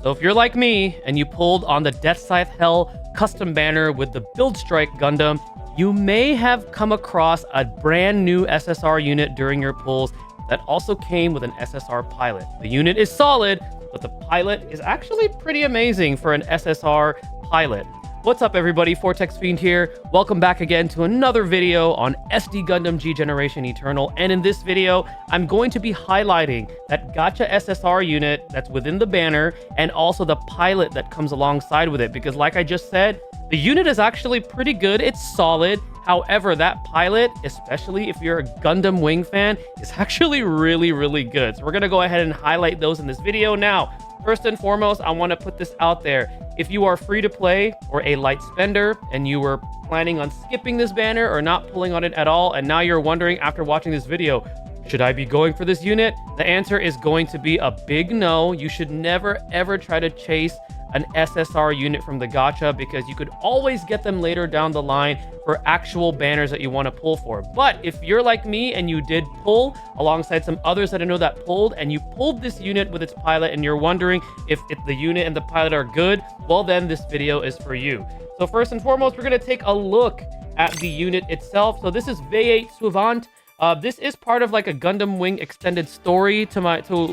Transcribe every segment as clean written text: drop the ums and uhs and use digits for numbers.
So if you're like me and you pulled on the Death Scythe Hell custom banner with the Build Strike Gundam, you may have come across a brand new SSR unit during your pulls that also came with an SSR pilot. The unit is solid, but the pilot is actually pretty amazing for an SSR pilot. What's up everybody, Fortexfiend here. Welcome back again to another video on SD Gundam G Generation Eternal, and in this video, I'm going to be highlighting that Gacha SSR unit that's within the banner, and also the pilot that comes alongside with it, because like I just said, the unit is actually pretty good, it's solid. However, that pilot, especially if you're a Gundam Wing fan, is actually really good. So we're gonna go ahead and highlight those in this video. Now, first and foremost, I want to put this out there. If you are free to play or a light spender and you were planning on skipping this banner or not pulling on it at all, and now you're wondering after watching this video, should I be going for this unit? The answer is going to be a big no. You should never ever try to chase an SSR unit from the gacha, because you could always get them later down the line for actual banners that you want to pull for. But if you're like me and you did pull alongside some others that I know that pulled, and you pulled this unit with its pilot and you're wondering if the unit and the pilot are good, well then this video is for you. So first and foremost, we're going to take a look at the unit itself. So this is Vayeate Suivant. This is part of like a Gundam Wing extended story to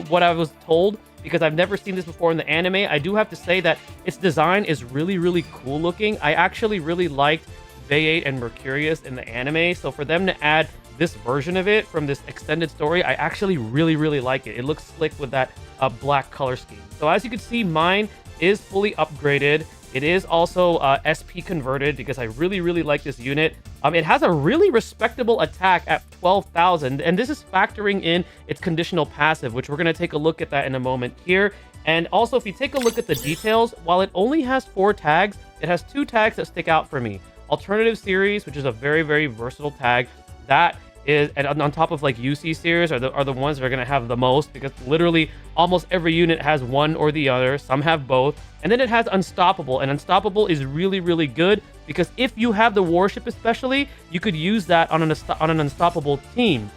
what I was told, because I've never seen this before in the anime. I do have to say that its design is really cool looking. I actually really liked Vayeate and Mercurius in the anime, so for them to add this version of it from this extended story, I actually really like it. It looks slick with that black color scheme. So as you can see, mine is fully upgraded. It is also SP converted, because I really like this unit. It has a really respectable attack at 12,000, and this is factoring in its conditional passive, which we're going to take a look at that in a moment here. And also, if you take a look at the details, while it only has 4 tags, it has 2 tags that stick out for me. Alternative Series, which is a very versatile tag. That is, and on top of like UC series are the ones that are going to have the most, because literally almost every unit has one or the other. Some have both. And then it has Unstoppable, and Unstoppable is really good, because if you have the warship especially, you could use that on an Unstoppable team.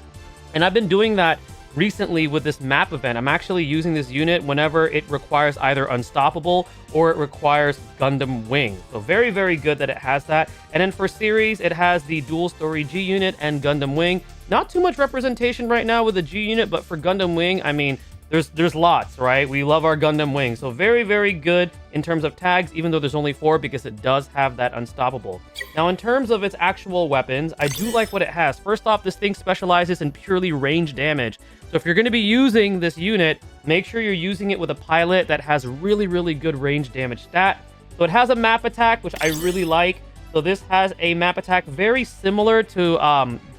And I've been doing that recently with this map event. I'm actually using this unit whenever it requires either Unstoppable or it requires Gundam Wing. So very good that it has that. And then for series, it has the dual story G unit and Gundam Wing. Not too much representation right now with the G unit, but for Gundam Wing, I mean, there's lots, right? We love our Gundam Wing. So very good in terms of tags, even though there's only 4, because it does have that Unstoppable. Now, in terms of its actual weapons, I do like what it has. First off, this thing specializes in purely range damage. So if you're going to be using this unit, make sure you're using it with a pilot that has really good range damage stat. So it has a map attack, which I really like. So this has a map attack very similar to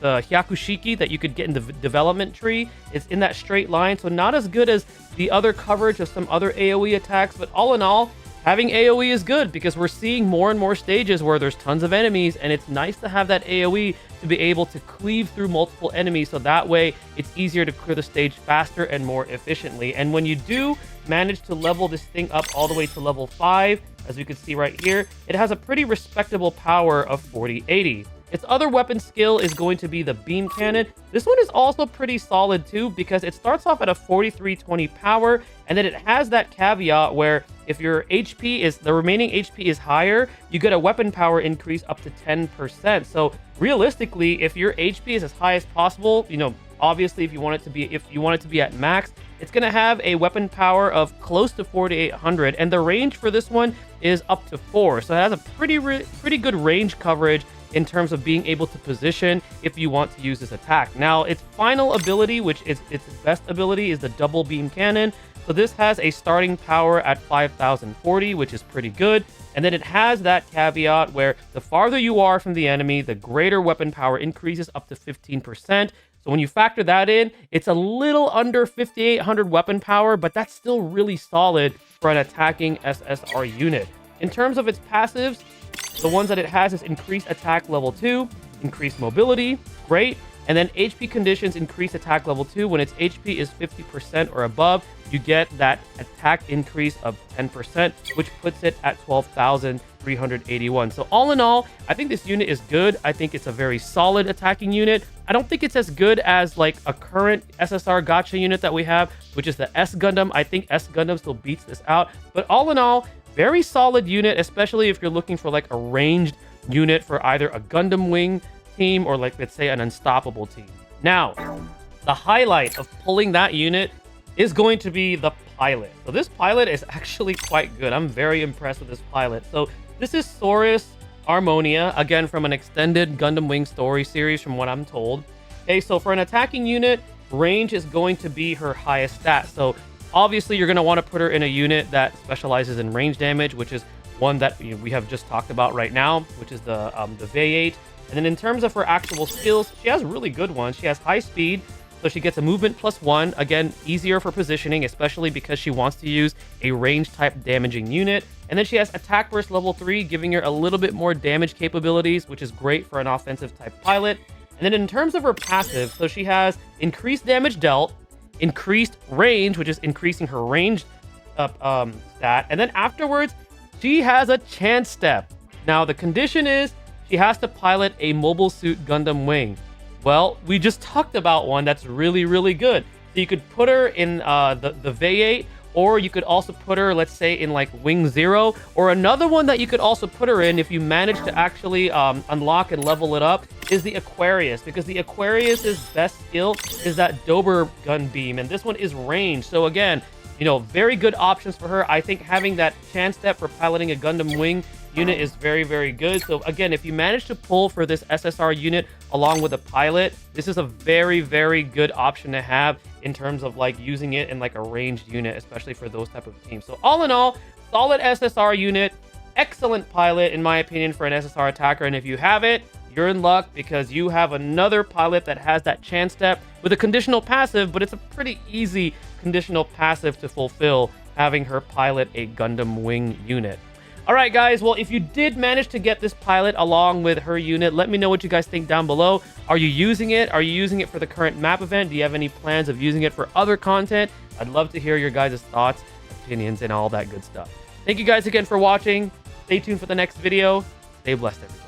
the Hyakushiki that you could get in the development tree. It's in that straight line, so not as good as the other coverage of some other AoE attacks, but all in all, having AoE is good, because we're seeing more and more stages where there's tons of enemies, and it's nice to have that AoE to be able to cleave through multiple enemies, so that way it's easier to clear the stage faster and more efficiently. And when you do manage to level this thing up all the way to level 5, as you can see right here, it has a pretty respectable power of 4080. Its other weapon skill is going to be the beam cannon. This one is also pretty solid too, because it starts off at a 4320 power, and then it has that caveat where if your the remaining HP is higher, you get a weapon power increase up to 10%. So realistically, if your HP is as high as possible, you know, obviously if you want it to be at max, it's going to have a weapon power of close to 4800, and the range for this one is up to 4. So it has a pretty good range coverage in terms of being able to position if you want to use this attack. Now, its final ability, which is its best ability, is the double beam cannon. So this has a starting power at 5040, which is pretty good. And then it has that caveat where the farther you are from the enemy, the greater weapon power increases up to 15%. So when you factor that in, it's a little under 5800 weapon power, but that's still really solid for an attacking SSR unit. In terms of its passives, the ones that it has is increased attack level 2, increased mobility, great. And then HP conditions increase attack level 2. When its HP is 50% or above, you get that attack increase of 10%, which puts it at 12,000 381. So all in all, I think this unit is good. I think it's a very solid attacking unit. I don't think it's as good as like a current SSR Gacha unit that we have, which is the S Gundam. I think S Gundam still beats this out. But all in all, very solid unit, especially if you're looking for like a ranged unit for either a Gundam Wing team or like, let's say, an Unstoppable team. Now, the highlight of pulling that unit is going to be the pilot. So this pilot is actually quite good. I'm very impressed with this pilot. So this is Soris Armonia, again from an extended Gundam Wing story series from what I'm told. Okay, so for an attacking unit, range is going to be her highest stat. So obviously you're going to want to put her in a unit that specializes in range damage, which is one that we have just talked about right now, which is the Vayeate. And then in terms of her actual skills, she has really good ones. She has high speed, so she gets a movement +1. Again, easier for positioning, especially because she wants to use a range type damaging unit. And then she has attack burst level 3, giving her a little bit more damage capabilities, which is great for an offensive type pilot. And then in terms of her passive, so she has increased damage dealt, increased range, which is increasing her range stat. And then afterwards, she has a chance step. Now, the condition is she has to pilot a mobile suit Gundam Wing. Well, we just talked about one that's really, really good. So you could put her in the Vayeate, or you could also put her, let's say, in like Wing 0, or another one that you could also put her in if you manage to actually unlock and level it up is the Aquarius, because the Aquarius's best skill is that Dober gun beam, and this one is range. So again, very good options for her. I think having that chance step for piloting a Gundam Wing unit is very, very good. So again, if you manage to pull for this SSR unit along with a pilot, this is a very, very good option to have in terms of like using it in like a ranged unit, especially for those type of teams. So all in all, solid SSR unit, excellent pilot in my opinion for an SSR attacker. And if you have it, you're in luck because you have another pilot that has that chance step with a conditional passive, but it's a pretty easy conditional passive to fulfill, having her pilot a Gundam Wing unit. All right, guys. Well, if you did manage to get this pilot along with her unit, let me know what you guys think down below. Are you using it? Are you using it for the current map event? Do you have any plans of using it for other content? I'd love to hear your guys' thoughts, opinions, and all that good stuff. Thank you guys again for watching. Stay tuned for the next video. Stay blessed, everybody.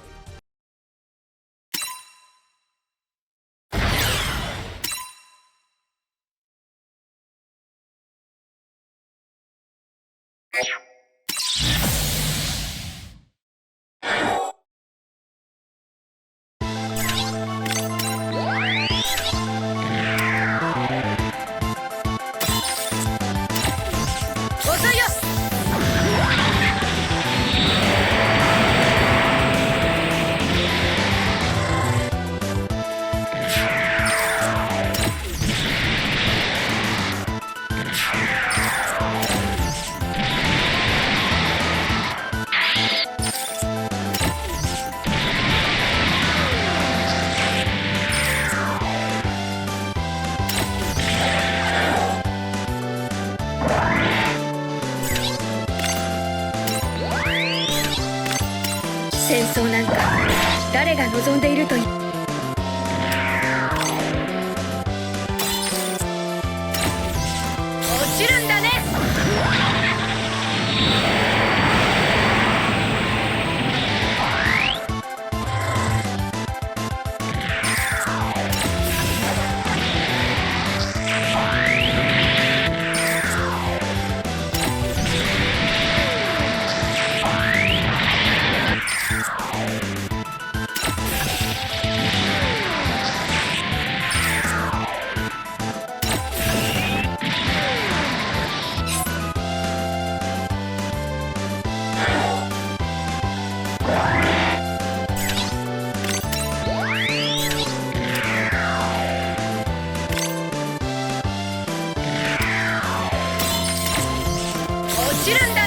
戦争なんか誰が望んでいると言う。落ちるんだね。落ちるんだ。